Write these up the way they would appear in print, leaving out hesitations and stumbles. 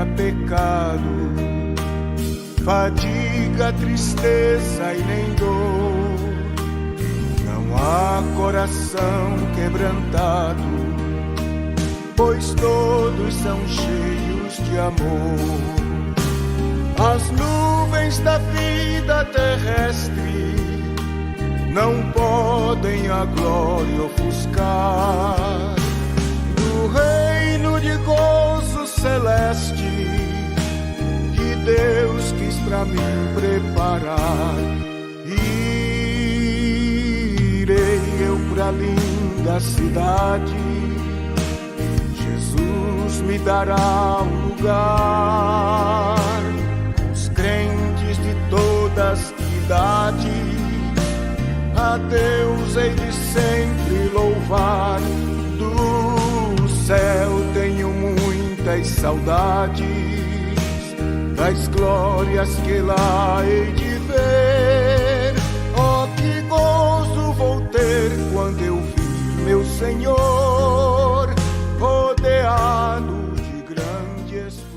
tinha pecado, fadiga, tristeza e nem dor. Não há coração quebrantado, pois todos são cheios de amor. As nuvens da vida terrestre não podem a glória ofuscar do reino de gozo celeste que Deus quis pra mim preparar. Irei eu pra linda cidade, Jesus me dará um lugar com os crentes de todas idades. A Deus hei de sempre louvar, do céu tenho muitas saudades, das glórias que lá hei de ver. Oh, que gozo vou ter quando eu vi meu Senhor rodeado de grande esplendor.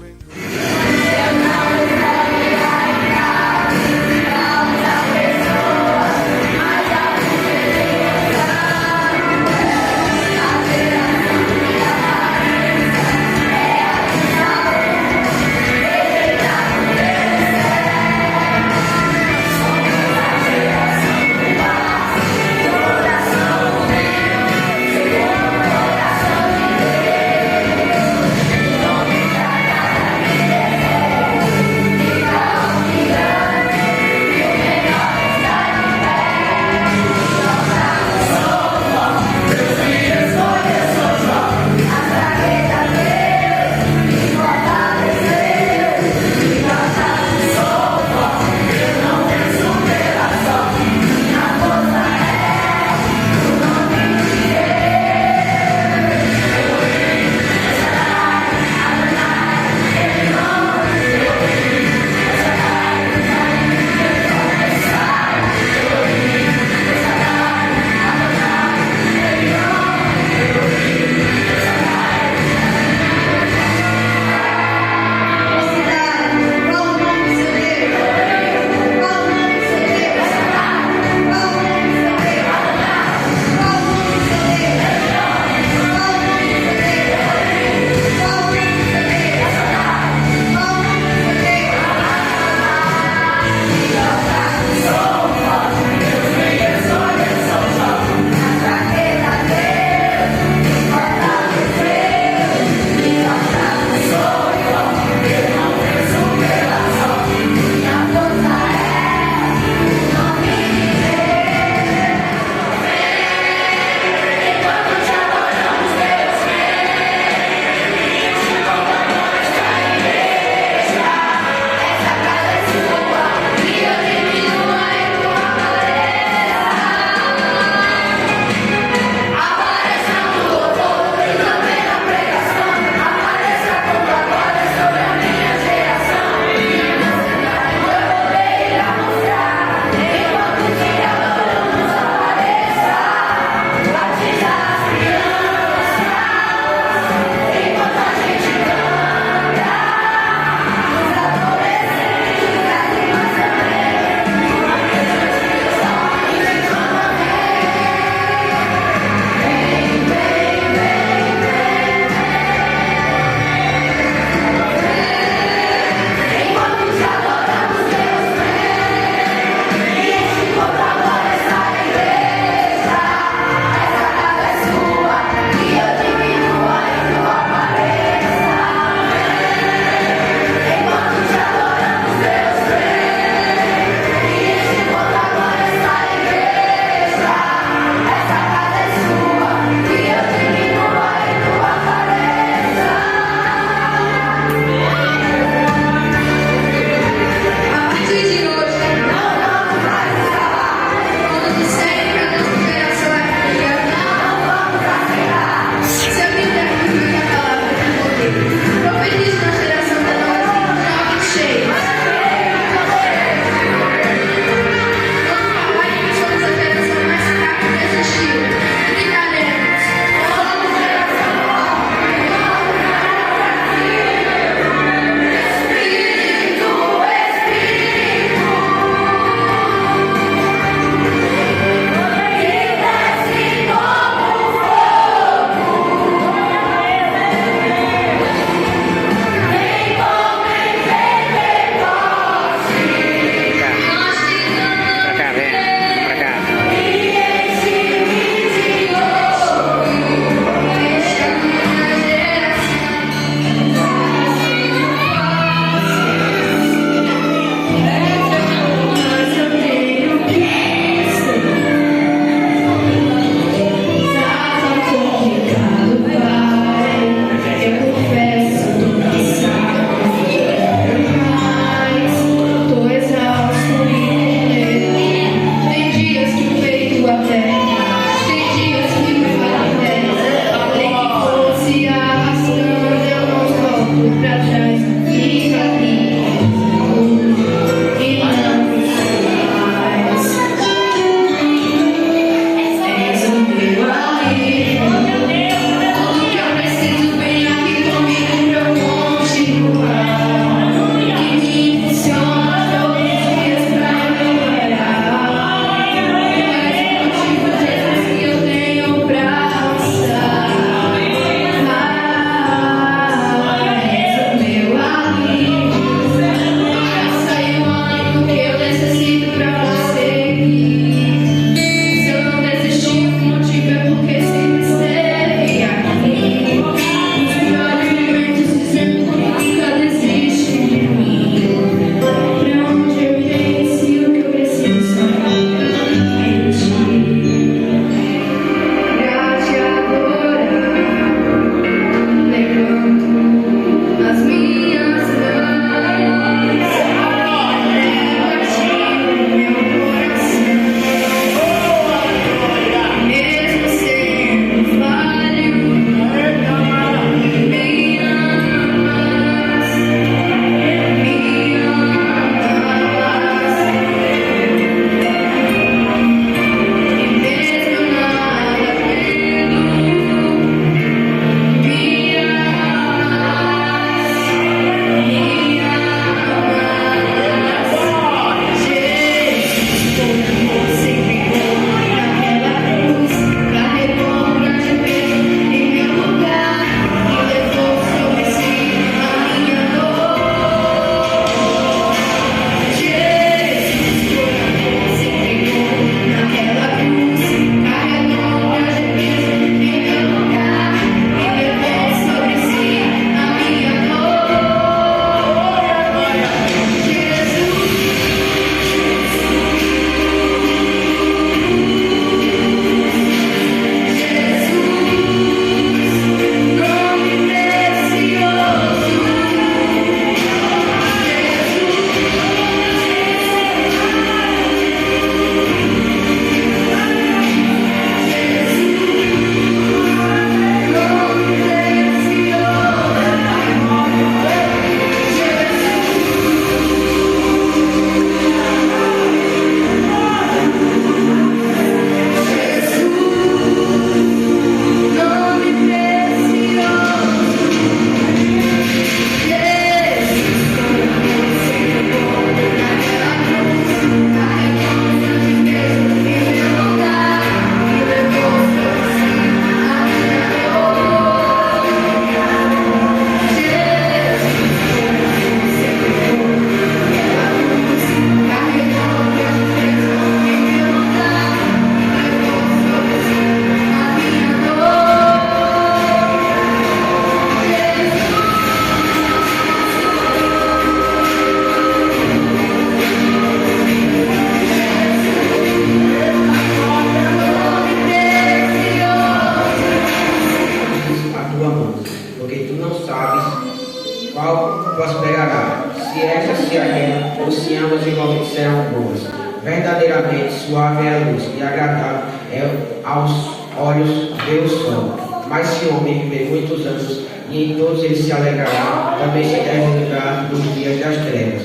porque tu não sabes qual prosperará, se estas se arrendam ou se ambas igualmente serão boas. Verdadeiramente suave é a luz e agradável é aos olhos ver o sol. Mas se o homem viver muitos anos e em todos eles se alegrará, também se deve lembrar dos dias das trevas,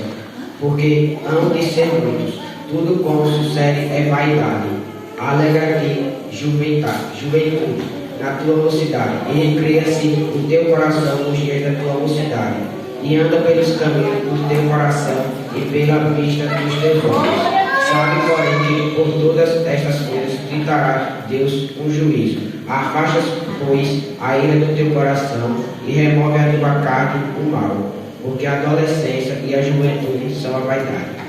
porque hão de ser muitos. Tudo como sucede é vaidade. Alegra-te, juventude, na tua mocidade, e recria-se o teu coração nos dias da tua mocidade, e anda pelos caminhos do teu coração e pela vista dos teus olhos. Sabe, porém, que por todas estas coisas gritará Deus um juízo. Afastas, pois, a ira do teu coração e remove a tua carne o mal, porque a adolescência e a juventude são a vaidade.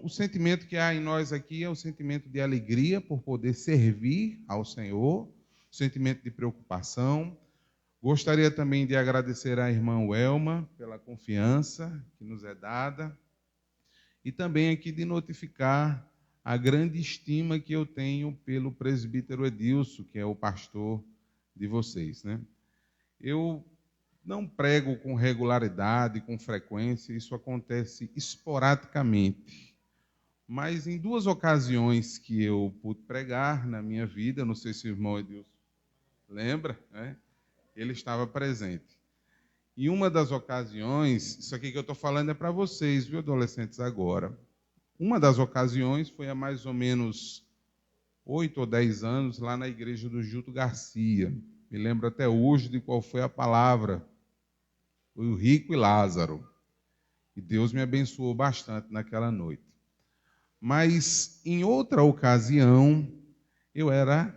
O sentimento que há em nós aqui é o sentimento de alegria por poder servir ao Senhor, o sentimento de preocupação. Gostaria também de agradecer à irmã Welma pela confiança que nos é dada e também aqui de notificar a grande estima que eu tenho pelo presbítero Edilson, que é o pastor de vocês, né? Eu não prego com regularidade, com frequência, isso acontece esporadicamente. Mas em duas ocasiões que eu pude pregar na minha vida, não sei se o irmão Edilson lembra, né? Ele estava presente. E uma das ocasiões, isso aqui que eu estou falando é para vocês, viu, adolescentes, agora. Uma das ocasiões foi há mais ou menos 8 ou 10 anos, lá na igreja do Gilto Garcia. Me lembro até hoje de qual foi a palavra. Foi o rico e Lázaro. E Deus me abençoou bastante naquela noite. Mas, em outra ocasião, eu era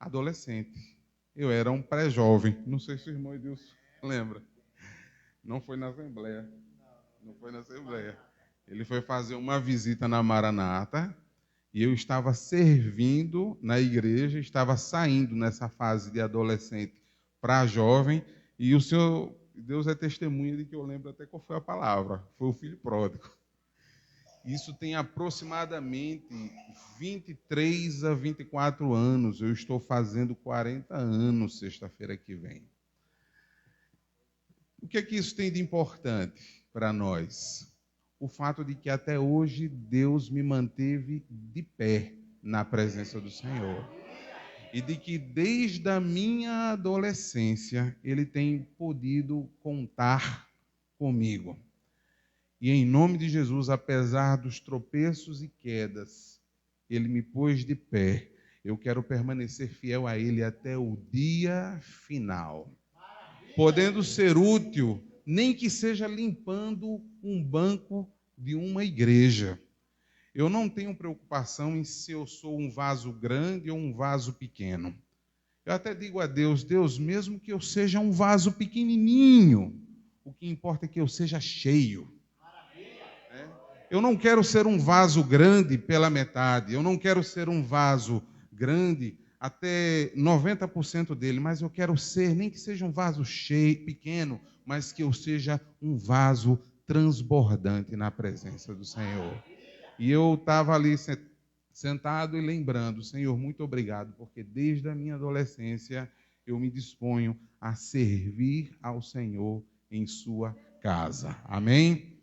adolescente. Eu era um pré-jovem. Não sei se o irmão Edilson lembra. Não foi na Assembleia. Não foi na Assembleia. Ele foi fazer uma visita na Maranata e eu estava servindo na igreja, estava saindo nessa fase de adolescente para jovem e o Senhor, Deus é testemunha de que eu lembro até qual foi a palavra. Foi o filho pródigo. Isso tem aproximadamente 23 a 24 anos. Eu estou fazendo 40 anos sexta-feira que vem. O que é que isso tem de importante para nós? o fato de que até hoje Deus me manteve de pé na presença do Senhor. E de que desde a minha adolescência Ele tem podido contar comigo. E em nome de Jesus, apesar dos tropeços e quedas, Ele me pôs de pé. Eu quero permanecer fiel a Ele até o dia final. Podendo ser útil, nem que seja limpando um banco de uma igreja. Eu não tenho preocupação em se eu sou um vaso grande ou um vaso pequeno. Eu até digo a Deus, Deus, mesmo que eu seja um vaso pequenininho, o que importa é que eu seja cheio. Eu não quero ser um vaso grande pela metade, eu não quero ser um vaso grande até 90% dele, mas eu quero ser, nem que seja um vaso cheio, pequeno, mas que eu seja um vaso transbordante na presença do Senhor. E eu estava ali sentado e lembrando, Senhor, muito obrigado, porque desde a minha adolescência eu me disponho a servir ao Senhor em sua casa. Amém?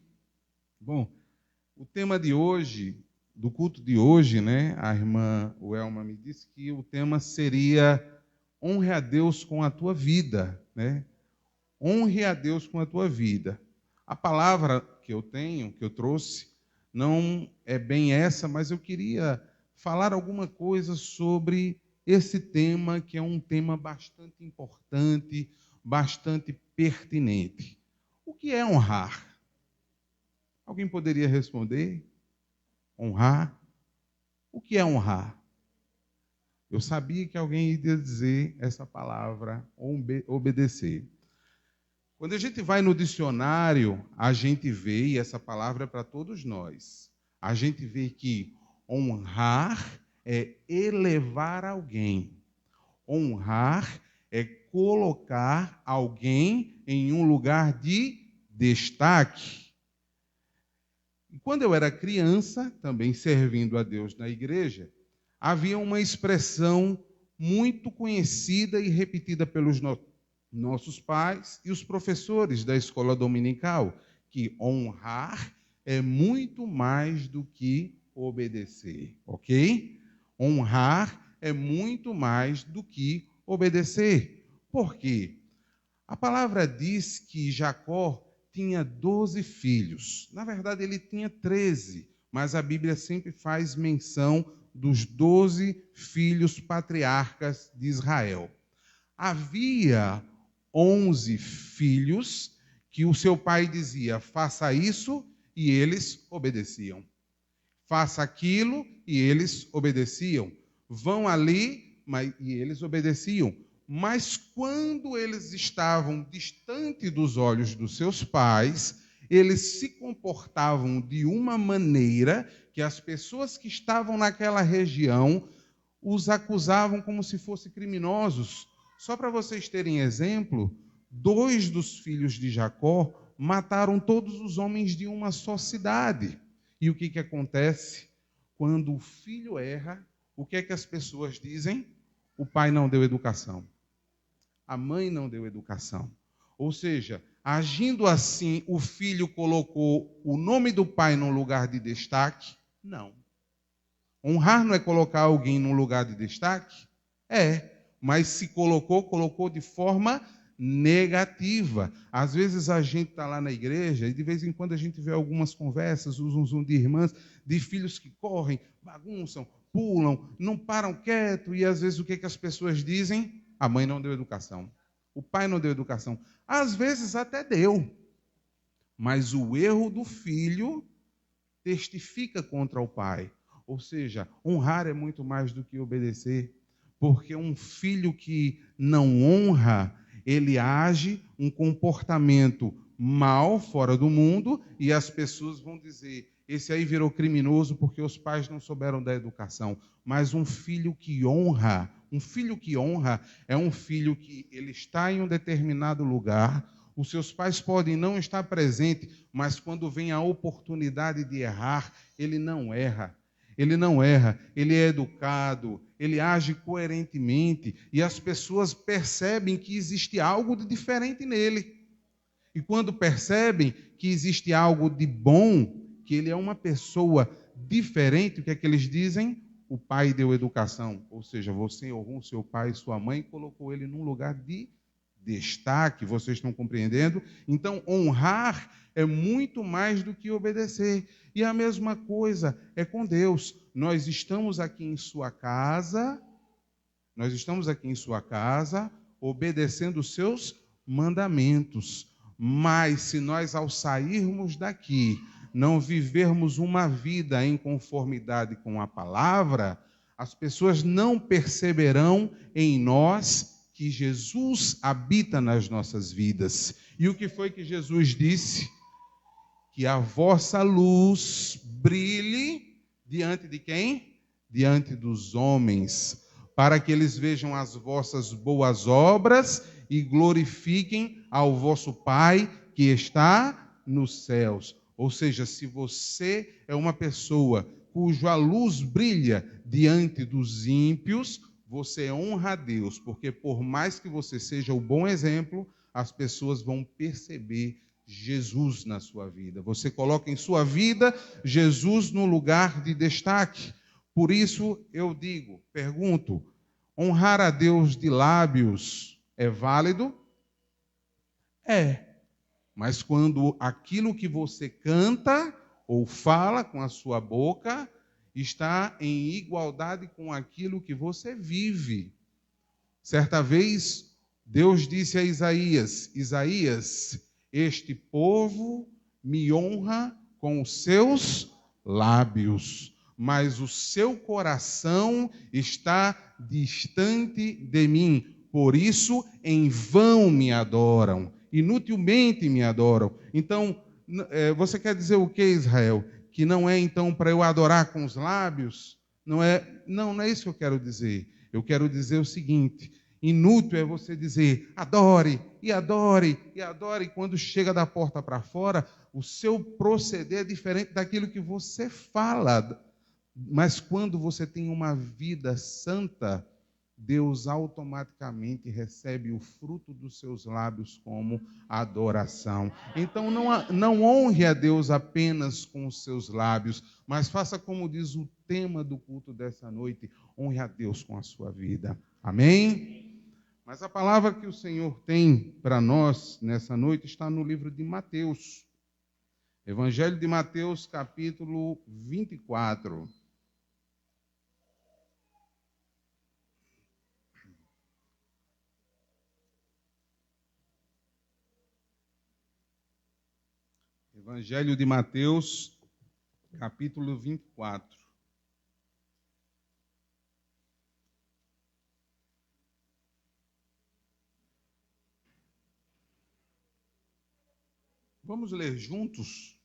Bom, o tema de hoje, do culto de hoje, né? A irmã Welma me disse que o tema seria honre a Deus com a tua vida, né? Honre a Deus com a tua vida. A palavra que eu trouxe, não é bem essa, mas eu queria falar alguma coisa sobre esse tema, que é um tema bastante importante, bastante pertinente. O que é honrar? Alguém poderia responder? Honrar? O que é honrar? Eu sabia que alguém ia dizer essa palavra, obedecer. Quando a gente vai no dicionário, a gente vê, e essa palavra é para todos nós, a gente vê que honrar é elevar alguém. Honrar é colocar alguém em um lugar de destaque. E quando eu era criança, também servindo a Deus na igreja, havia uma expressão muito conhecida e repetida pelos nossos pais e os professores da escola dominical, que honrar é muito mais do que obedecer, ok? Honrar é muito mais do que obedecer. Por quê? A palavra diz que Jacó tinha 12 filhos. Na verdade, ele tinha 13, mas a Bíblia sempre faz menção dos 12 filhos patriarcas de Israel. Havia 11 filhos que o seu pai dizia, faça isso, e eles obedeciam. Faça aquilo, e eles obedeciam. Vão ali, e eles obedeciam. Mas quando eles estavam distante dos olhos dos seus pais, eles se comportavam de uma maneira que as pessoas que estavam naquela região os acusavam como se fossem criminosos. Só para vocês terem exemplo, 2 dos filhos de Jacó mataram todos os homens de uma só cidade. E o que acontece? Quando o filho erra, o que é que as pessoas dizem? O pai não deu educação. A mãe não deu educação. Ou seja, agindo assim, o filho colocou o nome do pai num lugar de destaque? Não. Honrar não é colocar alguém num lugar de destaque? É. Mas se colocou de forma negativa. Às vezes a gente está lá na igreja e de vez em quando a gente vê algumas conversas, um de irmãs, de filhos que correm, bagunçam, pulam, não param quieto, e às vezes o que as pessoas dizem? A mãe não deu educação. O pai não deu educação. Às vezes até deu. Mas o erro do filho testifica contra o pai. Ou seja, honrar é muito mais do que obedecer. Porque um filho que não honra, ele age um comportamento mal fora do mundo e as pessoas vão dizer, esse aí virou criminoso porque os pais não souberam da educação. Mas um filho que honra é um filho que ele está em um determinado lugar, os seus pais podem não estar presentes, mas quando vem a oportunidade de errar, ele não erra. Ele não erra, ele é educado, ele age coerentemente e as pessoas percebem que existe algo de diferente nele. E quando percebem que existe algo de bom, que ele é uma pessoa diferente, o que é que eles dizem? O pai deu educação, ou seja, você honrou seu pai e sua mãe e colocou ele num lugar de destaque, vocês estão compreendendo? Então, honrar é muito mais do que obedecer. E a mesma coisa é com Deus. Nós estamos aqui em sua casa, obedecendo os seus mandamentos. Mas se nós, ao sairmos daqui, não vivermos uma vida em conformidade com a palavra, as pessoas não perceberão em nós que Jesus habita nas nossas vidas. E o que foi que Jesus disse? Que a vossa luz brilhe diante de quem? Diante dos homens, para que eles vejam as vossas boas obras e glorifiquem ao vosso Pai que está nos céus. Ou seja, se você é uma pessoa cuja luz brilha diante dos ímpios, você honra a Deus, porque por mais que você seja o bom exemplo, as pessoas vão perceber Jesus na sua vida. Você coloca em sua vida Jesus no lugar de destaque. Por isso eu pergunto, honrar a Deus de lábios é válido? É. Mas quando aquilo que você canta ou fala com a sua boca está em igualdade com aquilo que você vive. Certa vez, Deus disse a Isaías: Isaías, este povo me honra com os seus lábios, mas o seu coração está distante de mim. Por isso, em vão me adoram, inutilmente me adoram. Então, você quer dizer o que, Israel? Que não é então para eu adorar com os lábios? Não é isso que eu quero dizer. Eu quero dizer o seguinte: inútil é você dizer adore, e adore, e adore, e quando chega da porta para fora, o seu proceder é diferente daquilo que você fala. Mas quando você tem uma vida santa, Deus automaticamente recebe o fruto dos seus lábios como adoração. Então não honre a Deus apenas com os seus lábios, mas faça como diz o tema do culto dessa noite: honre a Deus com a sua vida. Amém? Mas a palavra que o Senhor tem para nós nessa noite está no livro de Mateus. Evangelho de Mateus, capítulo 24. Evangelho de Mateus, capítulo 24. Vamos ler juntos?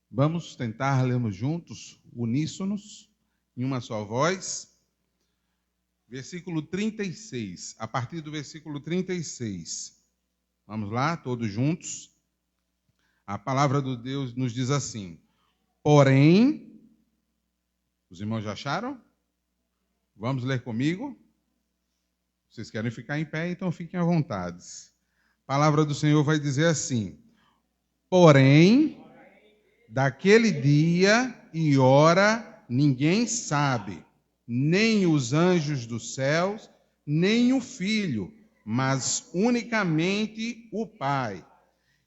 Vamos tentar lermos juntos, uníssonos, em uma só voz. Versículo 36, a partir do versículo 36. Vamos lá, todos juntos. A palavra de Deus nos diz assim: porém, os irmãos já acharam? Vamos ler comigo? Vocês querem ficar em pé, então fiquem à vontade. A palavra do Senhor vai dizer assim: porém, daquele dia e hora ninguém sabe, nem os anjos dos céus, nem o Filho, mas unicamente o Pai.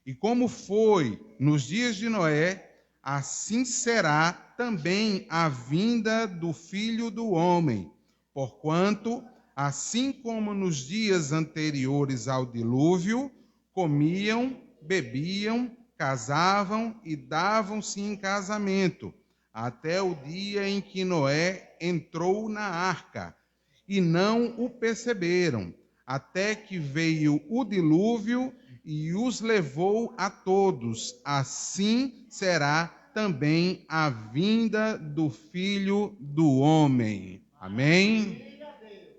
E como foi nos dias de Noé, assim será também a vinda do Filho do Homem. Porquanto, assim como nos dias anteriores ao dilúvio, comiam, bebiam, casavam e davam-se em casamento, até o dia em que Noé entrou na arca, e não o perceberam, até que veio o dilúvio e os levou a todos. Assim será também a vinda do Filho do Homem. Amém?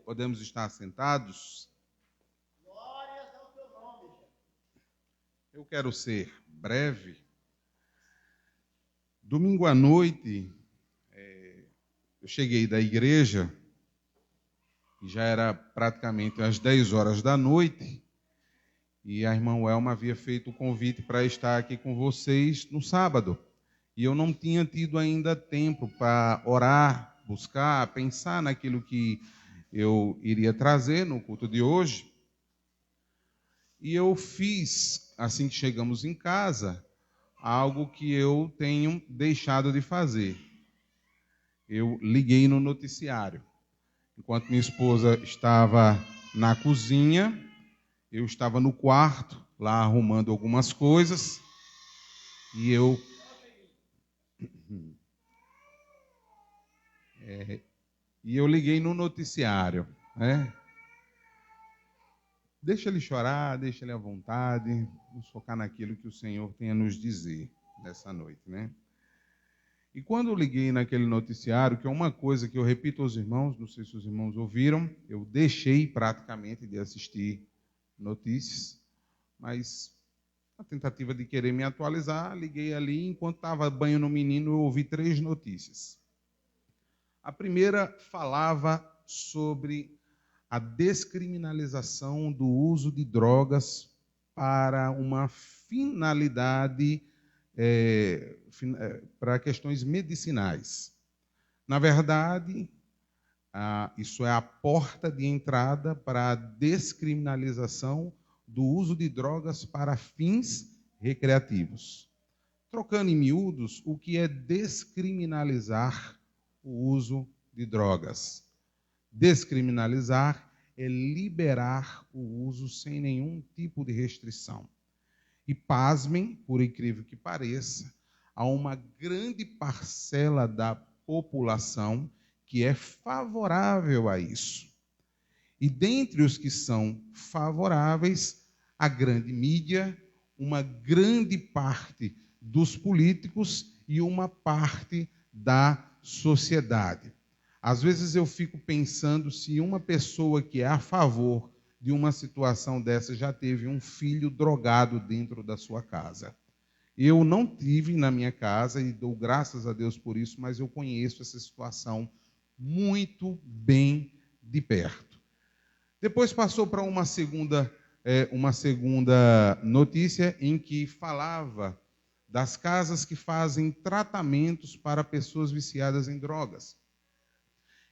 Podemos estar sentados? Eu quero ser breve. Domingo à noite, eu cheguei da igreja, e já era praticamente às 10 horas da noite, e a irmã Elma havia feito o convite para estar aqui com vocês no sábado. E eu não tinha tido ainda tempo para orar, buscar, pensar naquilo que eu iria trazer no culto de hoje. E eu fiz, assim que chegamos em casa, algo que eu tenho deixado de fazer. Eu liguei no noticiário. Enquanto minha esposa estava na cozinha, eu estava no quarto, lá arrumando algumas coisas, e eu liguei no noticiário, né? Deixa ele chorar, deixa ele à vontade, vamos focar naquilo que o Senhor tem a nos dizer nessa noite, né? E quando eu liguei naquele noticiário, que é uma coisa que eu repito aos irmãos, não sei se os irmãos ouviram, eu deixei praticamente de assistir notícias, mas na tentativa de querer me atualizar, liguei ali, enquanto estava banho no menino, eu ouvi 3 notícias. A primeira falava sobre a descriminalização do uso de drogas para uma finalidade, para questões medicinais. Na verdade, isso é a porta de entrada para a descriminalização do uso de drogas para fins recreativos. Trocando em miúdos, o que é descriminalizar o uso de drogas? Descriminalizar é liberar o uso sem nenhum tipo de restrição. E pasmem, por incrível que pareça, há uma grande parcela da população que é favorável a isso. E dentre os que são favoráveis, a grande mídia, uma grande parte dos políticos e uma parte da sociedade. Às vezes eu fico pensando se uma pessoa que é a favor de uma situação dessa já teve um filho drogado dentro da sua casa. Eu não tive na minha casa e dou graças a Deus por isso, mas eu conheço essa situação muito bem de perto. Depois passou para uma segunda notícia em que falava das casas que fazem tratamentos para pessoas viciadas em drogas.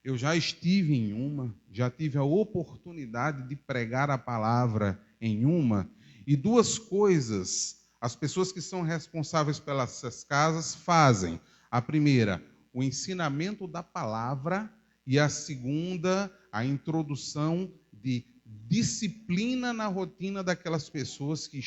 Eu já estive em uma, já tive a oportunidade de pregar a palavra em uma, e 2 coisas as pessoas que são responsáveis pelas casas fazem. A primeira, o ensinamento da palavra, e a segunda, a introdução de disciplina na rotina daquelas pessoas que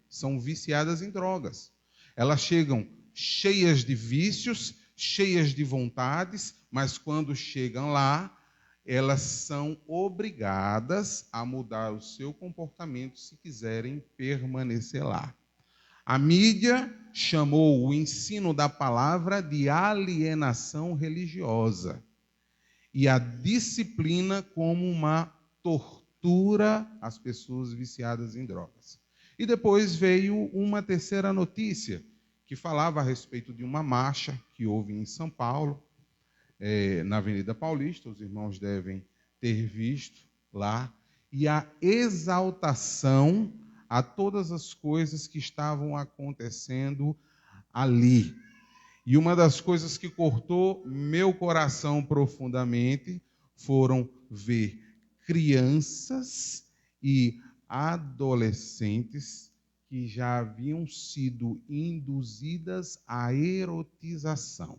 são viciadas em drogas. Elas chegam cheias de vícios, cheias de vontades, mas quando chegam lá, elas são obrigadas a mudar o seu comportamento se quiserem permanecer lá. A mídia chamou o ensino da palavra de alienação religiosa e a disciplina como uma tortura às pessoas viciadas em drogas. E depois veio uma terceira notícia, que falava a respeito de uma marcha que houve em São Paulo, na Avenida Paulista, os irmãos devem ter visto lá, e a exaltação a todas as coisas que estavam acontecendo ali. E uma das coisas que cortou meu coração profundamente foram ver crianças e adolescentes que já haviam sido induzidas à erotização.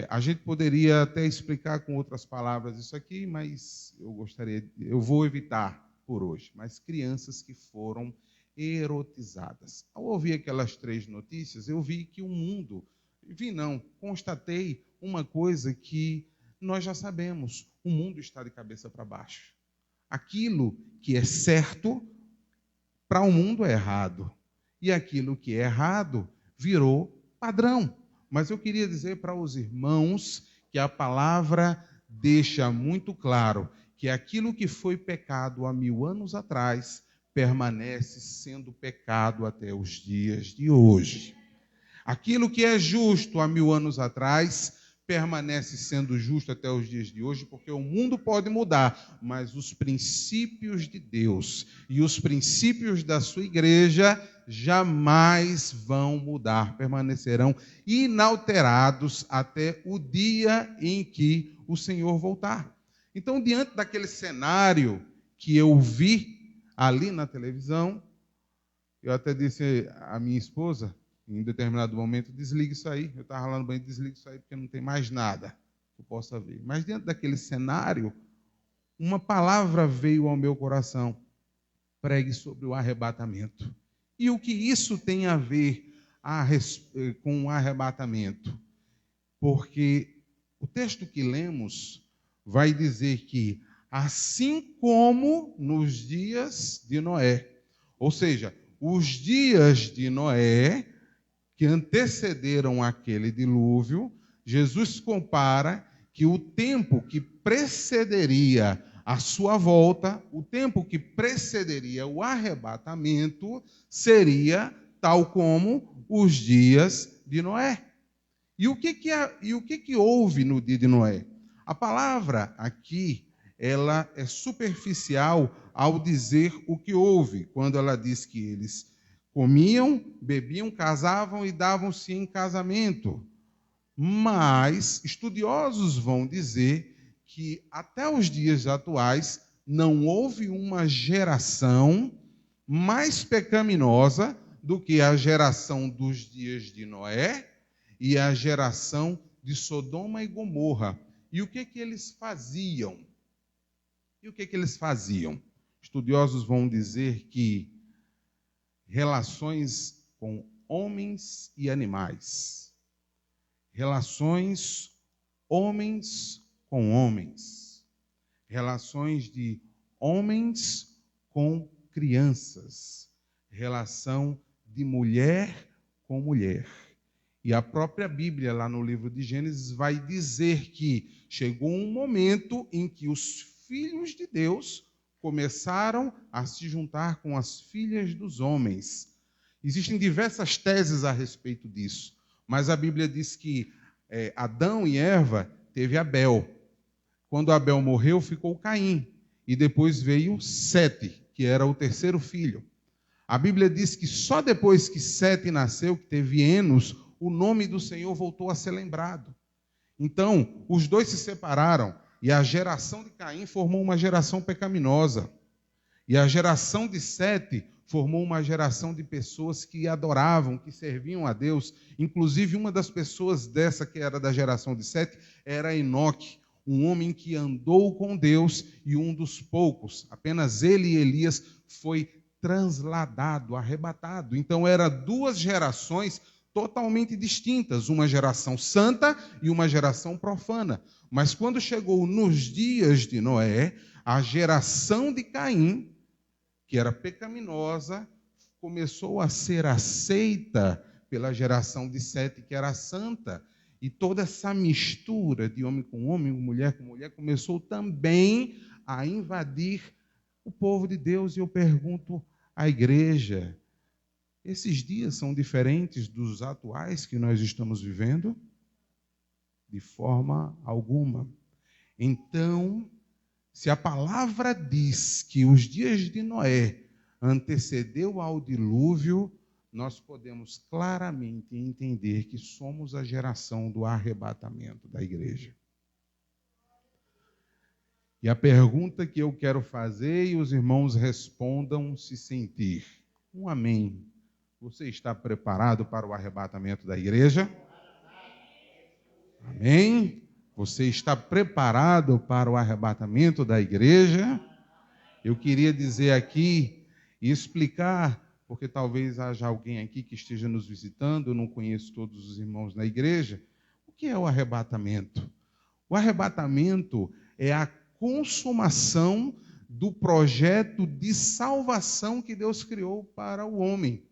A gente poderia até explicar com outras palavras isso aqui, mas eu vou evitar por hoje. Mas crianças que foram erotizadas. Ao ouvir aquelas 3 notícias, eu vi que o mundo, constatei uma coisa que nós já sabemos: o mundo está de cabeça para baixo. Aquilo que é certo, para o mundo é errado. E aquilo que é errado virou padrão. Mas eu queria dizer para os irmãos que a palavra deixa muito claro que aquilo que foi pecado há 1000 anos atrás permanece sendo pecado até os dias de hoje. Aquilo que é justo há 1000 anos atrás permanece sendo justo até os dias de hoje, porque o mundo pode mudar, mas os princípios de Deus e os princípios da sua igreja jamais vão mudar, permanecerão inalterados até o dia em que o Senhor voltar. Então, diante daquele cenário que eu vi ali na televisão, eu até disse à minha esposa, em determinado momento, desliga isso aí. Eu estava lá no banheiro, desliga isso aí, porque não tem mais nada que eu possa ver. Mas diante daquele cenário, uma palavra veio ao meu coração: pregue sobre o arrebatamento. E o que isso tem a ver com o arrebatamento? Porque o texto que lemos vai dizer que, assim como nos dias de Noé, ou seja, os dias de Noé que antecederam aquele dilúvio, Jesus compara que o tempo que precederia a sua volta, o tempo que precederia o arrebatamento, seria tal como os dias de Noé. E o que houve no dia de Noé? A palavra aqui, ela é superficial ao dizer o que houve, quando ela diz que eles comiam, bebiam, casavam e davam-se em casamento. Mas estudiosos vão dizer que até os dias atuais não houve uma geração mais pecaminosa do que a geração dos dias de Noé e a geração de Sodoma e Gomorra. E o que eles faziam? Estudiosos vão dizer que relações com homens e animais, relações homens com homens, relações de homens com crianças, relação de mulher com mulher. E a própria Bíblia, lá no livro de Gênesis, vai dizer que chegou um momento em que os filhos de Deus começaram a se juntar com as filhas dos homens. Existem diversas teses a respeito disso, mas a Bíblia diz que Adão e Eva teve Abel. Quando Abel morreu, ficou Caim, e depois veio Sete, que era o terceiro filho. A Bíblia diz que só depois que Sete nasceu, que teve Enos, o nome do Senhor voltou a ser lembrado. Então, os dois se separaram, e a geração de Caim formou uma geração pecaminosa. E a geração de Sete formou uma geração de pessoas que adoravam, que serviam a Deus. Inclusive, uma das pessoas dessa que era da geração de Sete era Enoque, um homem que andou com Deus, e um dos poucos, apenas ele e Elias, foi transladado, arrebatado. Então, eram duas gerações totalmente distintas, uma geração santa e uma geração profana. Mas quando chegou nos dias de Noé, a geração de Caim, que era pecaminosa, começou a ser aceita pela geração de Sete, que era santa. E toda essa mistura de homem, com mulher com mulher, começou também a invadir o povo de Deus. E eu pergunto à igreja: esses dias são diferentes dos atuais que nós estamos vivendo? De forma alguma. Então, se a palavra diz que os dias de Noé antecedeu ao dilúvio, nós podemos claramente entender que somos a geração do arrebatamento da igreja. E a pergunta que eu quero fazer, e os irmãos respondam se sentir: um amém. Você está preparado para o arrebatamento da igreja? Amém? Você está preparado para o arrebatamento da igreja? Eu queria dizer aqui e explicar, porque talvez haja alguém aqui que esteja nos visitando, eu não conheço todos os irmãos na igreja. O que é o arrebatamento? O arrebatamento é a consumação do projeto de salvação que Deus criou para o homem.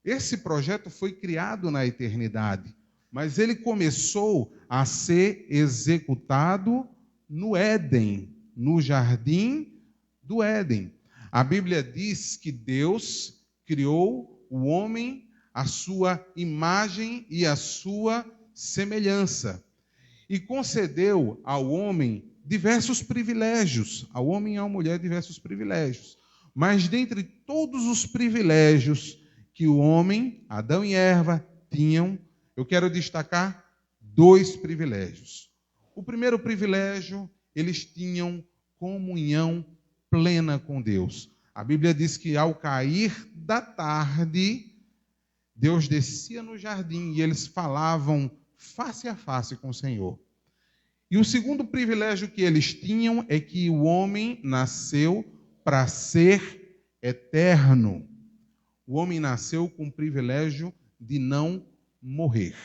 Esse projeto foi criado na eternidade, mas ele começou a ser executado no Éden, no jardim do Éden. A Bíblia diz que Deus criou o homem à sua imagem e à sua semelhança. e concedeu ao homem diversos privilégios, ao homem e à mulher diversos privilégios. Mas dentre todos os privilégios que o homem, Adão e Eva, tinham, eu quero destacar 2 privilégios. O primeiro privilégio, eles tinham comunhão plena com Deus. A Bíblia diz que ao cair da tarde, Deus descia no jardim e eles falavam face a face com o Senhor. E o segundo privilégio que eles tinham é que o homem nasceu para ser eterno. O homem nasceu com o privilégio de não morrer.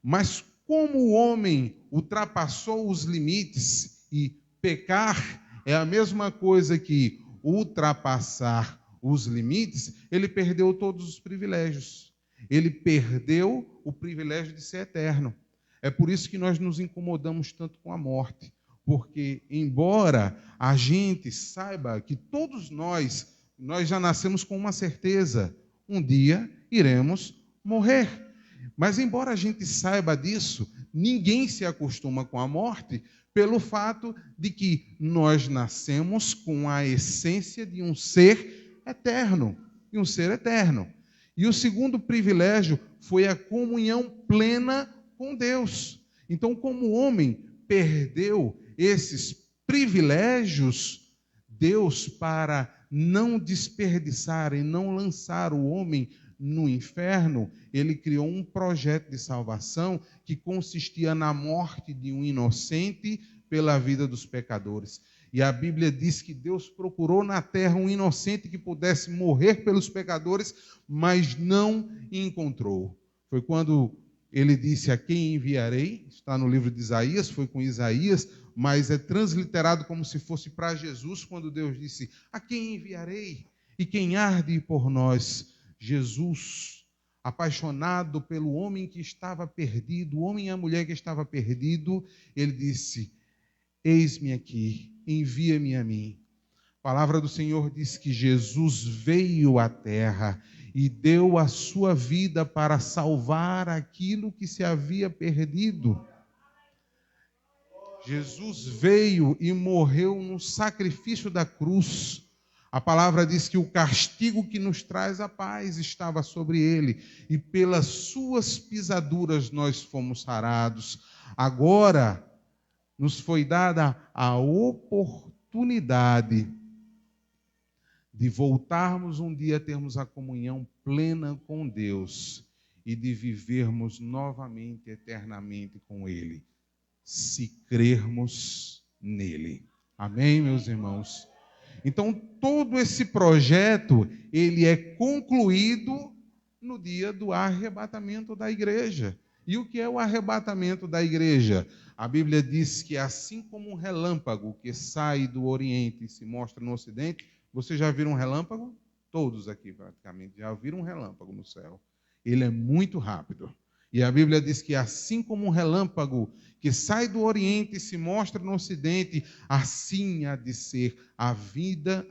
Mas como o homem ultrapassou os limites, e pecar é a mesma coisa que ultrapassar os limites, ele perdeu todos os privilégios. Ele perdeu o privilégio de ser eterno. É por isso que nós nos incomodamos tanto com a morte. Porque, embora a gente saiba que todos nós já nascemos com uma certeza: um dia iremos morrer. Mas, embora a gente saiba disso, ninguém se acostuma com a morte pelo fato de que nós nascemos com a essência de um ser eterno. E um ser eterno. E o segundo privilégio foi a comunhão plena com Deus. Então, como o homem perdeu esses privilégios, Deus, para não desperdiçar e não lançar o homem no inferno, ele criou um projeto de salvação que consistia na morte de um inocente pela vida dos pecadores. E a Bíblia diz que Deus procurou na terra um inocente que pudesse morrer pelos pecadores, mas não encontrou. Foi quando ele disse: a quem enviarei? Está no livro de Isaías, foi com Isaías, mas é transliterado como se fosse para Jesus, quando Deus disse: a quem enviarei? E quem há de ir por nós? Jesus, apaixonado pelo homem que estava perdido, o homem e a mulher que estava perdido, ele disse: eis-me aqui, envia-me a mim. A palavra do Senhor diz que Jesus veio à terra e deu a sua vida para salvar aquilo que se havia perdido. Jesus veio e morreu no sacrifício da cruz. A palavra diz que o castigo que nos traz a paz estava sobre ele, e pelas suas pisaduras nós fomos sarados. Agora nos foi dada a oportunidade de voltarmos um dia a termos a comunhão plena com Deus e de vivermos novamente, eternamente com Ele, se crermos nele. Amém, meus irmãos? Então, todo esse projeto, ele é concluído no dia do arrebatamento da igreja. E o que é o arrebatamento da igreja? A Bíblia diz que assim como um relâmpago que sai do Oriente e se mostra no Ocidente, vocês já viram um relâmpago? Todos aqui praticamente já viram um relâmpago no céu. Ele é muito rápido. E a Bíblia diz que assim como um relâmpago que sai do Oriente e se mostra no Ocidente, assim há de ser a vinda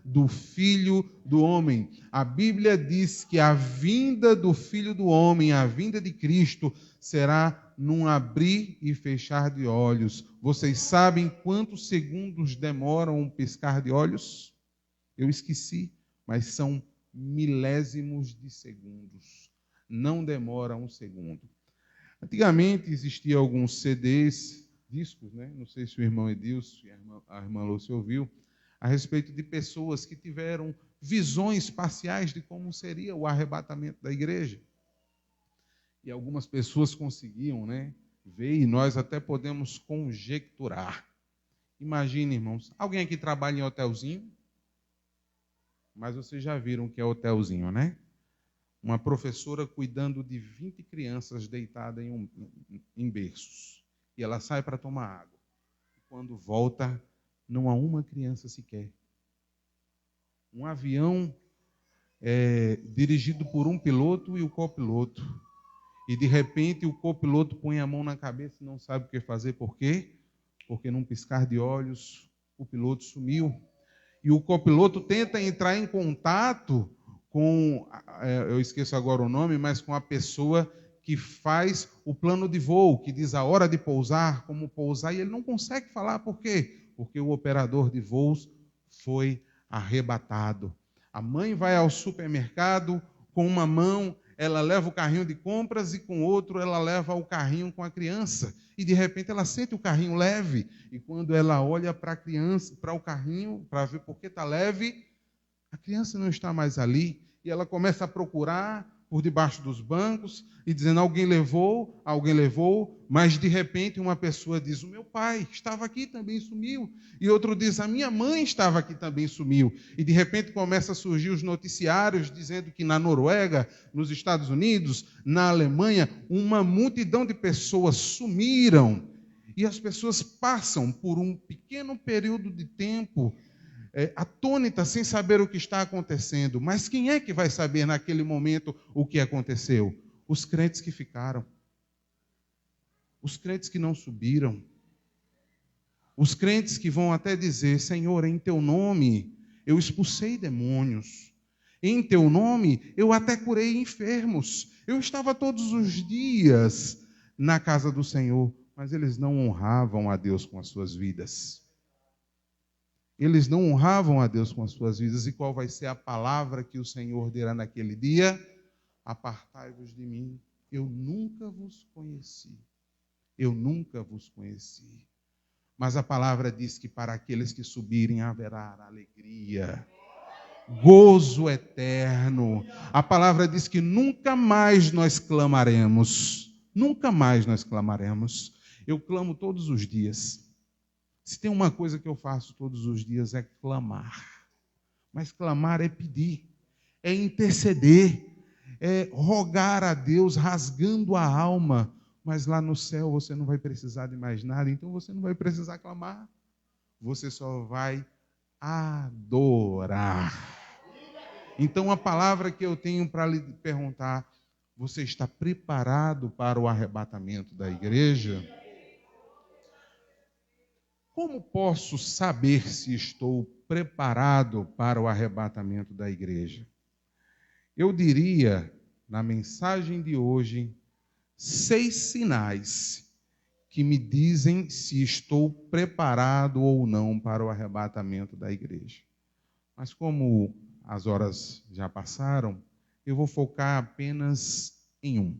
do Filho do Homem. A Bíblia diz que a vinda do Filho do Homem, a vinda de Cristo, será num abrir e fechar de olhos. Vocês sabem quantos segundos demoram um piscar de olhos? Eu esqueci, mas são milésimos de segundos. Não demora um segundo. Antigamente existiam alguns CDs, discos, né? Não sei se o irmão Edilson e a irmã Lúcia ouviu, a respeito de pessoas que tiveram visões parciais de como seria o arrebatamento da igreja. E algumas pessoas conseguiam, né, ver, e nós até podemos conjecturar. Imagine, irmãos, alguém aqui trabalha em hotelzinho? Mas vocês já viram o que é hotelzinho, né? Uma professora cuidando de 20 crianças deitadas em berços. E ela sai para tomar água. Quando volta, não há uma criança sequer. Um avião dirigido por um piloto e o copiloto. E, de repente, o copiloto põe a mão na cabeça e não sabe o que fazer. Por quê? Porque, num piscar de olhos, o piloto sumiu. E o copiloto tenta entrar em contato com, eu esqueço agora o nome, mas com a pessoa que faz o plano de voo, que diz a hora de pousar, como pousar, e ele não consegue falar. Por quê? Porque o operador de voos foi arrebatado. A mãe vai ao supermercado, com uma mão ela leva o carrinho de compras e com outro ela leva o carrinho com a criança. E de repente ela sente o carrinho leve. E quando ela olha para a criança, para o carrinho, para ver por que está leve, a criança não está mais ali. E ela começa a procurar por debaixo dos bancos e dizendo: alguém levou, mas de repente uma pessoa diz: o meu pai estava aqui, também sumiu. E outro diz: a minha mãe estava aqui, também sumiu. E de repente começa a surgir os noticiários dizendo que na Noruega, nos Estados Unidos, na Alemanha, uma multidão de pessoas sumiram. E as pessoas passam por um pequeno período de tempo atônita, sem saber o que está acontecendo. Mas quem é que vai saber naquele momento o que aconteceu? Os crentes que ficaram. Os crentes que não subiram. Os crentes que vão até dizer: Senhor, em teu nome eu expulsei demônios. Em teu nome eu até curei enfermos. Eu estava todos os dias na casa do Senhor. Mas eles não honravam a Deus com as suas vidas. Eles não honravam a Deus com as suas vidas. E qual vai ser a palavra que o Senhor dirá naquele dia? Apartai-vos de mim, eu nunca vos conheci. Eu nunca vos conheci. Mas a palavra diz que para aqueles que subirem haverá alegria, gozo eterno. A palavra diz que nunca mais nós clamaremos. Nunca mais nós clamaremos. Eu clamo todos os dias. Se tem uma coisa que eu faço todos os dias é clamar. Mas clamar é pedir, é interceder, é rogar a Deus rasgando a alma. Mas lá no céu você não vai precisar de mais nada, então você não vai precisar clamar. Você só vai adorar. Então a palavra que eu tenho para lhe perguntar: você está preparado para o arrebatamento da igreja? Como posso saber se estou preparado para o arrebatamento da igreja? Eu diria, na mensagem de hoje, 6 sinais que me dizem se estou preparado ou não para o arrebatamento da igreja. Mas como as horas já passaram, eu vou focar apenas em um.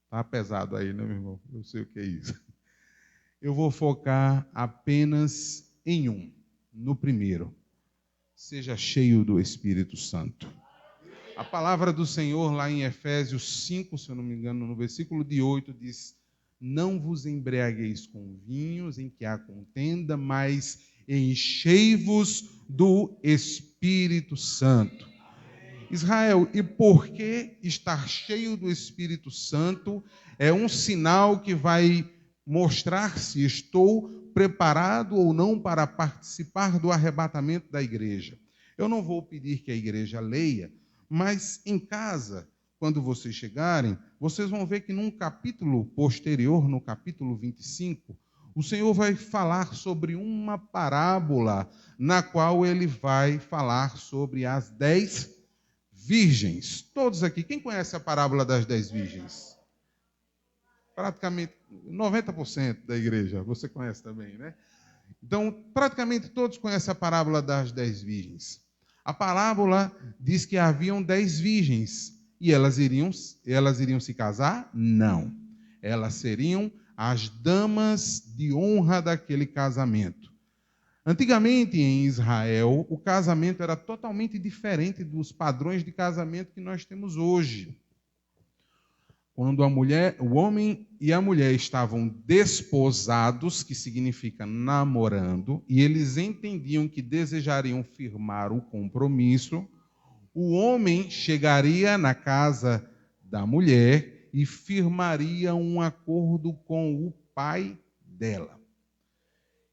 Está pesado aí, né, meu irmão? Eu sei o que é isso. Eu vou focar apenas em um, no primeiro. Seja cheio do Espírito Santo. A palavra do Senhor lá em Efésios 5, se eu não me engano, no versículo de 8, diz: não vos embriagueis com vinhos em que há contenda, mas enchei-vos do Espírito Santo. Israel, e por que estar cheio do Espírito Santo é um sinal que vai mostrar se estou preparado ou não para participar do arrebatamento da igreja. Eu não vou pedir que a igreja leia, mas em casa, quando vocês chegarem, vocês vão ver que num capítulo posterior, no capítulo 25, o Senhor vai falar sobre uma parábola na qual ele vai falar sobre as 10 virgens. Todos aqui, quem conhece a parábola das 10 virgens? Praticamente 90% da igreja, você conhece também, né? Então, praticamente todos conhecem a parábola das 10 virgens. A parábola diz que haviam 10 virgens e elas iriam se casar? Não. Elas seriam as damas de honra daquele casamento. Antigamente em Israel, o casamento era totalmente diferente dos padrões de casamento que nós temos hoje. Quando o homem e a mulher estavam desposados, que significa namorando, e eles entendiam que desejariam firmar o compromisso, o homem chegaria na casa da mulher e firmaria um acordo com o pai dela.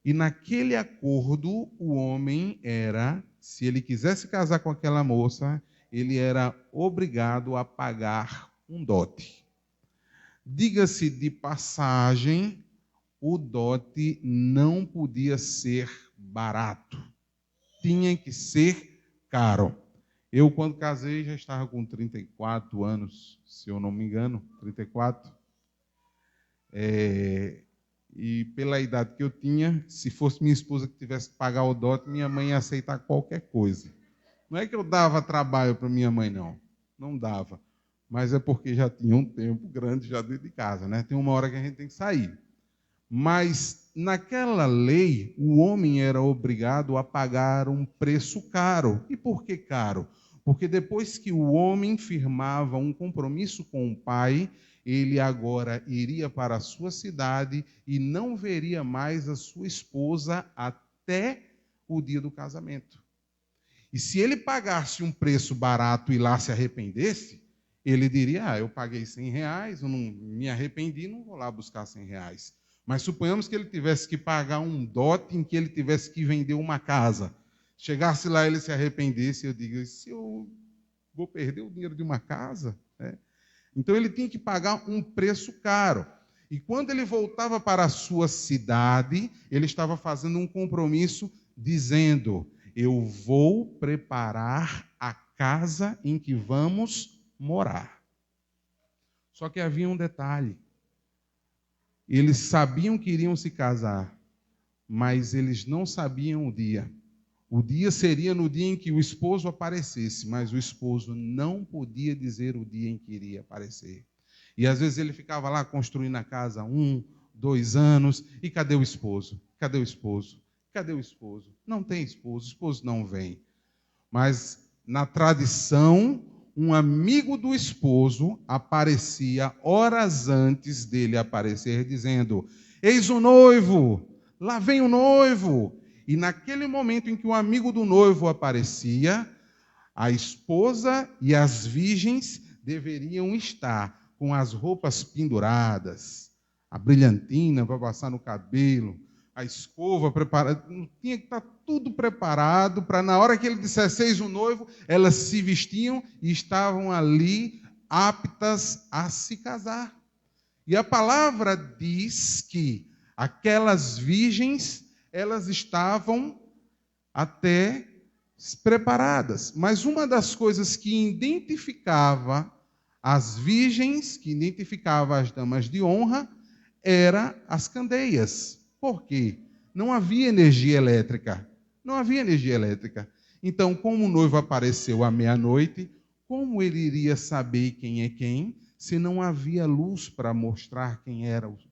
E naquele acordo, o homem era, se ele quisesse casar com aquela moça, ele era obrigado a pagar um dote. Diga-se de passagem, o dote não podia ser barato. Tinha que ser caro. Eu, quando casei, já estava com 34 anos, se eu não me engano, 34. E pela idade que eu tinha, se fosse minha esposa que tivesse que pagar o dote, minha mãe ia aceitar qualquer coisa. Não é que eu dava trabalho para minha mãe, não. Não dava. Mas é porque já tinha um tempo grande já dentro de casa, né? Tem uma hora que a gente tem que sair. Mas naquela lei, o homem era obrigado a pagar um preço caro. E por que caro? Porque depois que o homem firmava um compromisso com o pai, ele agora iria para a sua cidade e não veria mais a sua esposa até o dia do casamento. E se ele pagasse um preço barato e lá se arrependesse, ele diria, eu paguei R$100, eu não me arrependi, não vou lá buscar R$100. Mas suponhamos que ele tivesse que pagar um dote em que ele tivesse que vender uma casa. Chegasse lá e ele se arrependesse, eu digo, se eu vou perder o dinheiro de uma casa? Então ele tinha que pagar um preço caro. E quando ele voltava para a sua cidade, ele estava fazendo um compromisso dizendo, eu vou preparar a casa em que vamos morar. Só que havia um detalhe. Eles sabiam que iriam se casar, mas eles não sabiam o dia. O dia seria no dia em que o esposo aparecesse, mas o esposo não podia dizer o dia em que iria aparecer. E às vezes ele ficava lá construindo a casa 1, 2 anos, e cadê o esposo? Cadê o esposo? Cadê o esposo? Não tem esposo, o esposo não vem. Mas na tradição, um amigo do esposo aparecia horas antes dele aparecer, dizendo, eis o noivo, lá vem o noivo. E naquele momento em que o amigo do noivo aparecia, a esposa e as virgens deveriam estar com as roupas penduradas, a brilhantina para passar no cabelo, a escova preparada, tinha que estar tudo preparado para na hora que ele dissesse eis o noivo, elas se vestiam e estavam ali aptas a se casar. E a palavra diz que aquelas virgens elas estavam até preparadas. Mas uma das coisas que identificava as virgens, que identificava as damas de honra, era as candeias. Por quê? Não havia energia elétrica. Não havia energia elétrica. Então, como o noivo apareceu à meia-noite, como ele iria saber quem é quem, se não havia luz para mostrar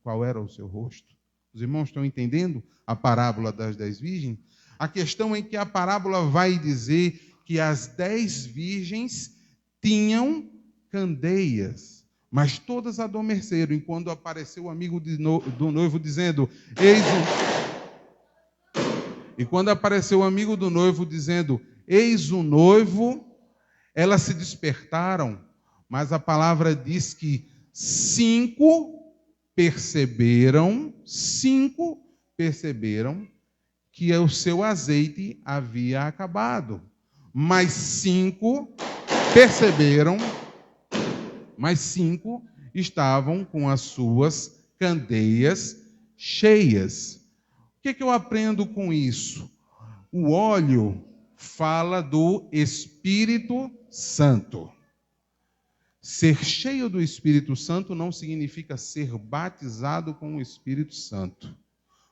qual era o seu rosto? Os irmãos estão entendendo a parábola das 10 virgens? A questão é que a parábola vai dizer que as 10 virgens tinham candeias, mas todas adormeceram. E quando apareceu o amigo do noivo dizendo, eis o noivo, elas se despertaram, mas a palavra diz que 5 perceberam que o seu azeite havia acabado. Mas 5 estavam com as suas candeias cheias. O que eu aprendo com isso? O óleo fala do Espírito Santo. Ser cheio do Espírito Santo não significa ser batizado com o Espírito Santo.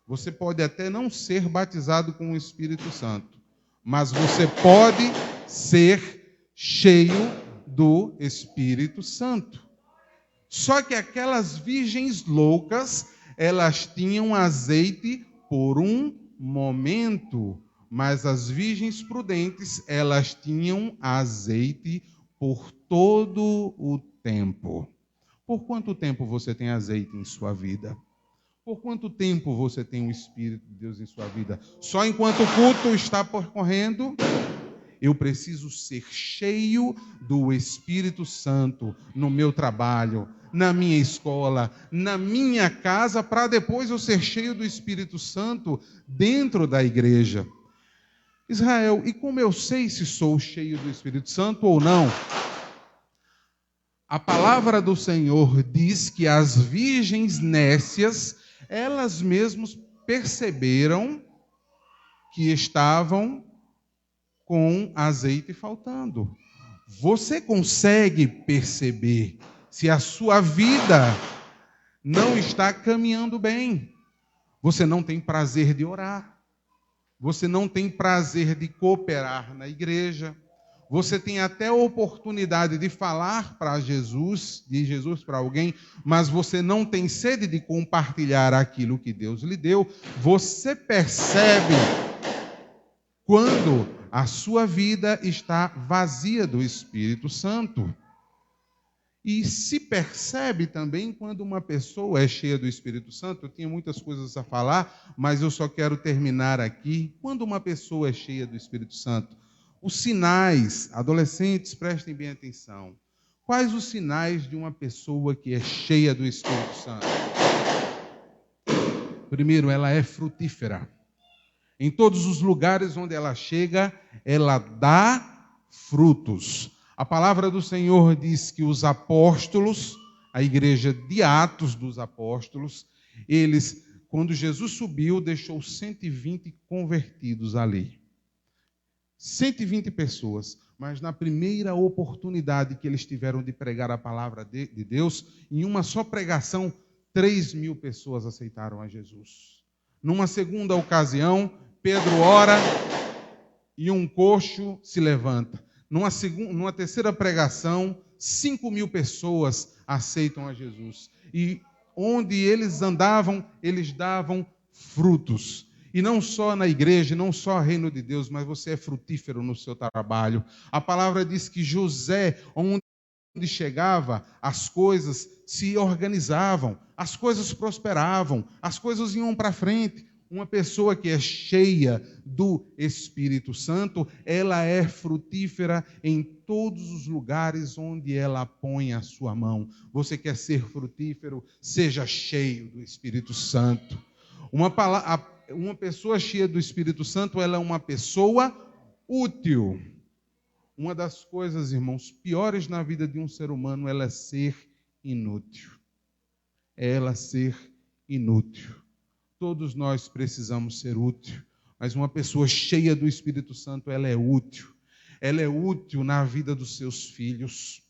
Você pode até não ser batizado com o Espírito Santo, mas você pode ser cheio do Espírito Santo. Só que aquelas virgens loucas, elas tinham azeite por um momento, mas as virgens prudentes, elas tinham azeite por todo o tempo. Por quanto tempo você tem azeite em sua vida? Por quanto tempo você tem o Espírito de Deus em sua vida? Só enquanto o culto está percorrendo? Eu preciso ser cheio do Espírito Santo no meu trabalho, na minha escola, na minha casa, para depois eu ser cheio do Espírito Santo dentro da igreja. Israel, e como eu sei se sou cheio do Espírito Santo ou não? A palavra do Senhor diz que as virgens nécias, elas mesmas perceberam que estavam com azeite faltando. Você consegue perceber se a sua vida não está caminhando bem. Você não tem prazer de orar. Você não tem prazer de cooperar na igreja. Você tem até a oportunidade de falar para Jesus, de Jesus para alguém, mas você não tem sede de compartilhar aquilo que Deus lhe deu. Você percebe quando a sua vida está vazia do Espírito Santo. E se percebe também quando uma pessoa é cheia do Espírito Santo. Eu tinha muitas coisas a falar, mas eu só quero terminar aqui. Quando uma pessoa é cheia do Espírito Santo, os sinais, adolescentes, prestem bem atenção. Quais os sinais de uma pessoa que é cheia do Espírito Santo? Primeiro, ela é frutífera. Em todos os lugares onde ela chega, ela dá frutos. A palavra do Senhor diz que os apóstolos, a igreja de Atos dos Apóstolos, eles, quando Jesus subiu, deixou 120 convertidos ali. 120 pessoas, mas na primeira oportunidade que eles tiveram de pregar a palavra de Deus, em uma só pregação, 3.000 pessoas aceitaram a Jesus. Numa segunda ocasião, Pedro ora e um coxo se levanta. Numa terceira pregação, 5.000 pessoas aceitam a Jesus. E onde eles andavam, eles davam frutos. E não só na igreja, não só no reino de Deus, mas você é frutífero no seu trabalho. A palavra diz que José, onde chegava, as coisas se organizavam, as coisas prosperavam, as coisas iam para frente. Uma pessoa que é cheia do Espírito Santo, ela é frutífera em todos os lugares onde ela põe a sua mão. Você quer ser frutífero? Seja cheio do Espírito Santo. Uma pessoa cheia do Espírito Santo, ela é uma pessoa útil. Uma das coisas, irmãos, piores na vida de um ser humano, ela é ser inútil. Ela ser inútil. Todos nós precisamos ser útil, mas uma pessoa cheia do Espírito Santo, ela é útil. Ela é útil na vida dos seus filhos.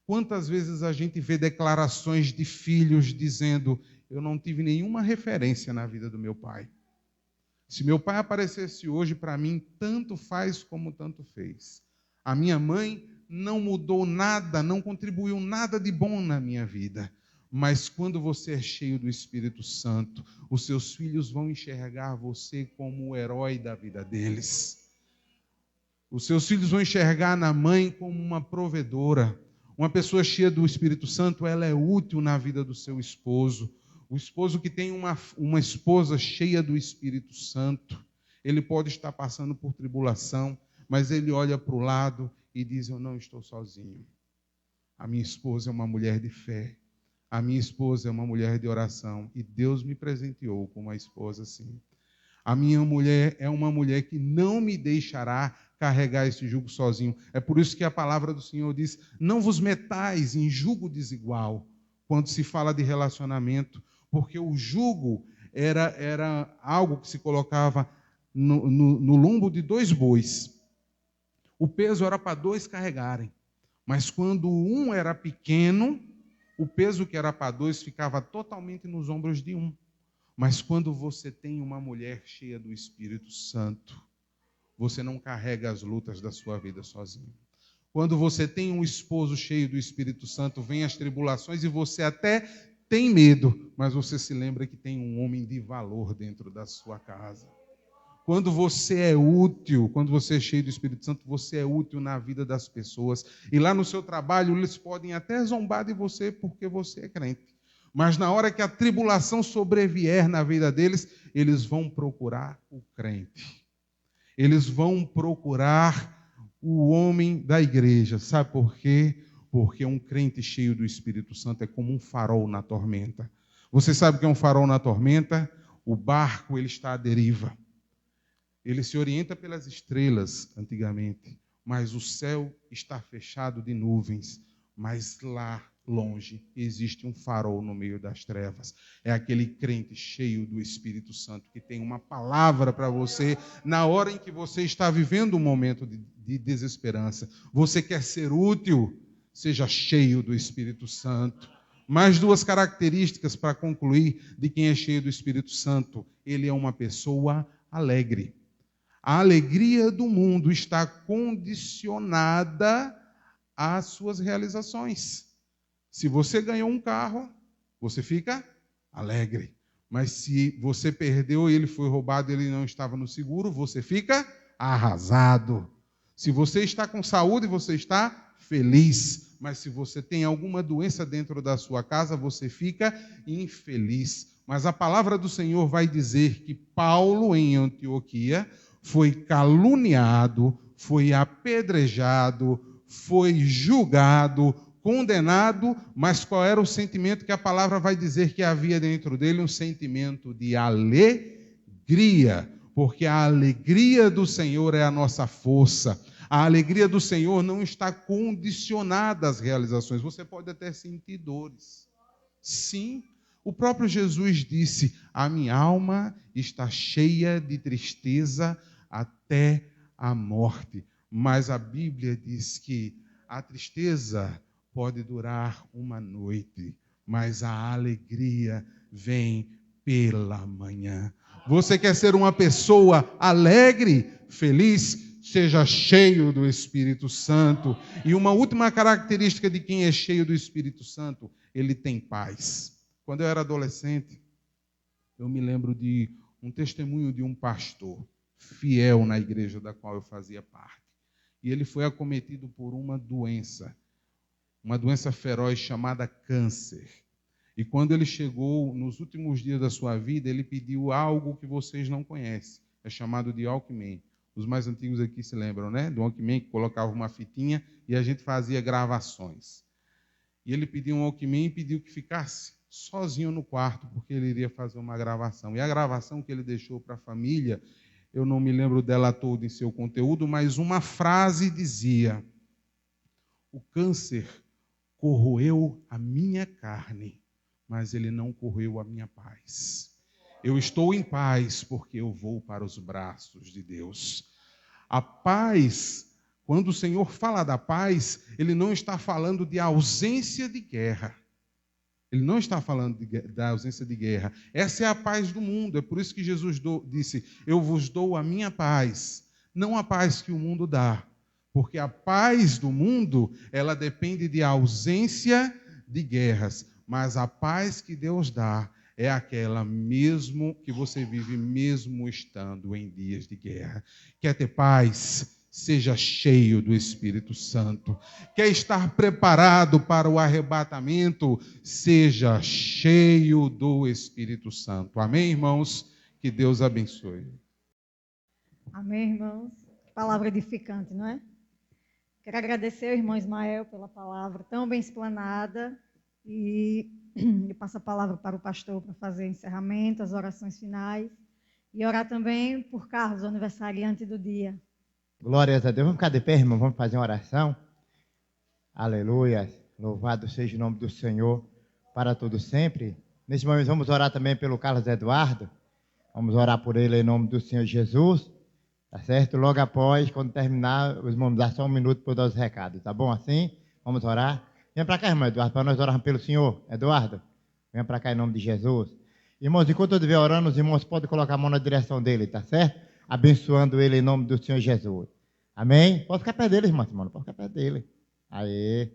Quantas vezes a gente vê declarações de filhos dizendo: eu não tive nenhuma referência na vida do meu pai. Se meu pai aparecesse hoje, para mim, tanto faz como tanto fez. A minha mãe não mudou nada, não contribuiu nada de bom na minha vida. Mas quando você é cheio do Espírito Santo, os seus filhos vão enxergar você como o herói da vida deles. Os seus filhos vão enxergar na mãe como uma provedora. Uma pessoa cheia do Espírito Santo, ela é útil na vida do seu esposo. O esposo que tem uma esposa cheia do Espírito Santo, ele pode estar passando por tribulação, mas ele olha para o lado e diz: eu não estou sozinho. A minha esposa é uma mulher de fé. A minha esposa é uma mulher de oração. E Deus me presenteou com uma esposa assim. A minha mulher é uma mulher que não me deixará carregar esse jugo sozinho. É por isso que a palavra do Senhor diz: não vos metais em jugo desigual, quando se fala de relacionamento. Porque o jugo era algo que se colocava no lombo de 2 bois. O peso era para 2 carregarem. Mas quando um era pequeno, o peso que era para 2 ficava totalmente nos ombros de um. Mas quando você tem uma mulher cheia do Espírito Santo, você não carrega as lutas da sua vida sozinho. Quando você tem um esposo cheio do Espírito Santo, vem as tribulações e você até tem medo, mas você se lembra que tem um homem de valor dentro da sua casa. Quando você é útil, quando você é cheio do Espírito Santo, você é útil na vida das pessoas. E lá no seu trabalho, eles podem até zombar de você porque você é crente. Mas na hora que a tribulação sobrevier na vida deles, eles vão procurar o crente. Eles vão procurar o homem da igreja. Sabe por quê? Porque um crente cheio do Espírito Santo é como um farol na tormenta. Você sabe o que é um farol na tormenta? O barco, ele está à deriva. Ele se orienta pelas estrelas, antigamente, mas o céu está fechado de nuvens. Mas lá longe, existe um farol no meio das trevas. É aquele crente cheio do Espírito Santo que tem uma palavra para você na hora em que você está vivendo um momento de desesperança. Você quer ser útil, seja cheio do Espírito Santo. Mais duas características para concluir de quem é cheio do Espírito Santo. Ele é uma pessoa alegre. A alegria do mundo está condicionada às suas realizações. Se você ganhou um carro, você fica alegre. Mas se você perdeu e ele foi roubado e ele não estava no seguro, você fica arrasado. Se você está com saúde, você está feliz. Mas se você tem alguma doença dentro da sua casa, você fica infeliz. Mas a palavra do Senhor vai dizer que Paulo, em Antioquia, foi caluniado, foi apedrejado, foi julgado, condenado, mas qual era o sentimento que a palavra vai dizer que havia dentro dele? Um sentimento de alegria, porque a alegria do Senhor é a nossa força. A alegria do Senhor não está condicionada às realizações. Você pode até sentir dores. Sim, o próprio Jesus disse: a minha alma está cheia de tristeza até a morte. Mas a Bíblia diz que a tristeza pode durar uma noite, mas a alegria vem pela manhã. Você quer ser uma pessoa alegre, feliz? Seja cheio do Espírito Santo. E uma última característica de quem é cheio do Espírito Santo, ele tem paz. Quando eu era adolescente, eu me lembro de um testemunho de um pastor fiel na igreja da qual eu fazia parte. E ele foi acometido por uma doença feroz chamada câncer. E quando ele chegou nos últimos dias da sua vida, ele pediu algo que vocês não conhecem. É chamado de Walkman. Os mais antigos aqui se lembram, né? Do Walkman, que colocava uma fitinha e a gente fazia gravações. E ele pediu um Walkman e pediu que ficasse sozinho no quarto, porque ele iria fazer uma gravação. E a gravação que ele deixou para a família, eu não me lembro dela toda em seu conteúdo, mas uma frase dizia: o câncer corroeu a minha carne, mas ele não corroeu a minha paz. Eu estou em paz porque eu vou para os braços de Deus. A paz, quando o Senhor fala da paz, Ele não está falando de ausência de guerra. Ele não está falando da ausência de guerra. Essa é a paz do mundo. É por isso que Jesus disse: eu vos dou a minha paz, não a paz que o mundo dá. Porque a paz do mundo, ela depende de ausência de guerras. Mas a paz que Deus dá é aquela mesmo que você vive mesmo estando em dias de guerra. Quer ter paz? Seja cheio do Espírito Santo. Quer estar preparado para o arrebatamento? Seja cheio do Espírito Santo. Amém, irmãos? Que Deus abençoe. Amém, irmãos? Palavra edificante, não é? Quero agradecer ao irmão Ismael pela palavra tão bem explanada e eu passo a palavra para o pastor para fazer o encerramento, as orações finais e orar também por Carlos, aniversariante do dia. Glórias a Deus. Vamos ficar de pé, irmão. Vamos fazer uma oração. Aleluia. Louvado seja o nome do Senhor para todo sempre. Nesse momento vamos orar também pelo Carlos Eduardo. Vamos orar por ele em nome do Senhor Jesus. Tá certo? Logo após, quando terminar, vamos dar só um minuto para eu dar os recados. Tá bom assim? Vamos orar. Vem para cá, irmão Eduardo, para nós orarmos pelo Senhor. Eduardo, vem para cá em nome de Jesus. Irmãos, enquanto eu estiver orando, os irmãos podem colocar a mão na direção dele, tá certo? Abençoando ele em nome do Senhor Jesus. Amém? Pode ficar perto dele, irmão Simone, pode ficar perto dele. Aê,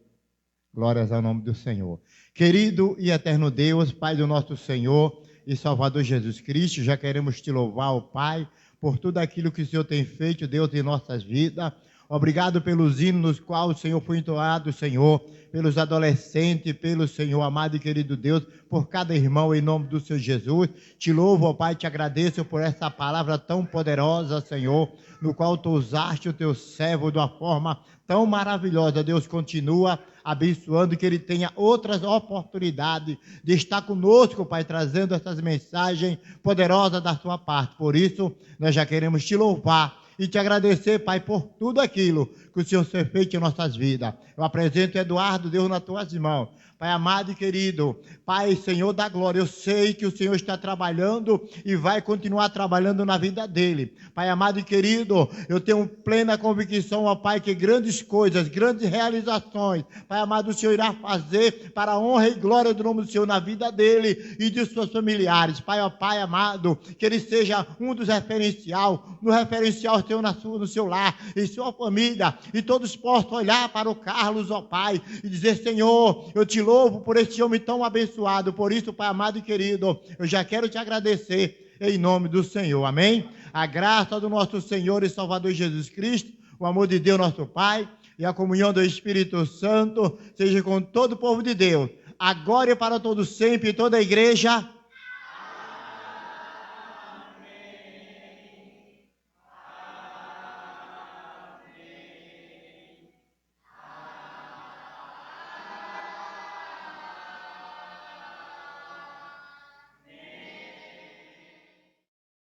glórias ao nome do Senhor. Querido e eterno Deus, Pai do nosso Senhor e Salvador Jesus Cristo, já queremos te louvar, ó Pai, por tudo aquilo que o Senhor tem feito, Deus, em nossas vidas. Obrigado pelos hinos nos quais o Senhor foi entoado, Senhor, pelos adolescentes, pelo Senhor, amado e querido Deus, por cada irmão, em nome do Senhor Jesus. Te louvo, ó Pai, te agradeço por essa palavra tão poderosa, Senhor, no qual tu usaste o teu servo de uma forma tão maravilhosa. Deus, continua abençoando, que ele tenha outras oportunidades de estar conosco, Pai, trazendo essas mensagens poderosas da sua parte. Por isso, nós já queremos te louvar e te agradecer, Pai, por tudo aquilo que o Senhor tem feito em nossas vidas. Eu apresento Eduardo, Deus, nas tuas mãos. Pai amado e querido, Pai, Senhor da glória, eu sei que o Senhor está trabalhando e vai continuar trabalhando na vida dele. Pai amado e querido, eu tenho plena convicção, ó Pai, que grandes coisas, grandes realizações, Pai amado, o Senhor irá fazer para a honra e glória do nome do Senhor na vida dele e de seus familiares. Pai, ó Pai amado, que ele seja um dos referencial, no referencial Senhor no seu lar, em sua família, e todos possam olhar para o Carlos, ó Pai, e dizer, Senhor, eu te louvo por este homem tão abençoado. Por isso, Pai amado e querido, eu já quero te agradecer em nome do Senhor, amém? A graça do nosso Senhor e Salvador Jesus Cristo, o amor de Deus nosso Pai e a comunhão do Espírito Santo seja com todo o povo de Deus, agora e para todo sempre, e toda a igreja.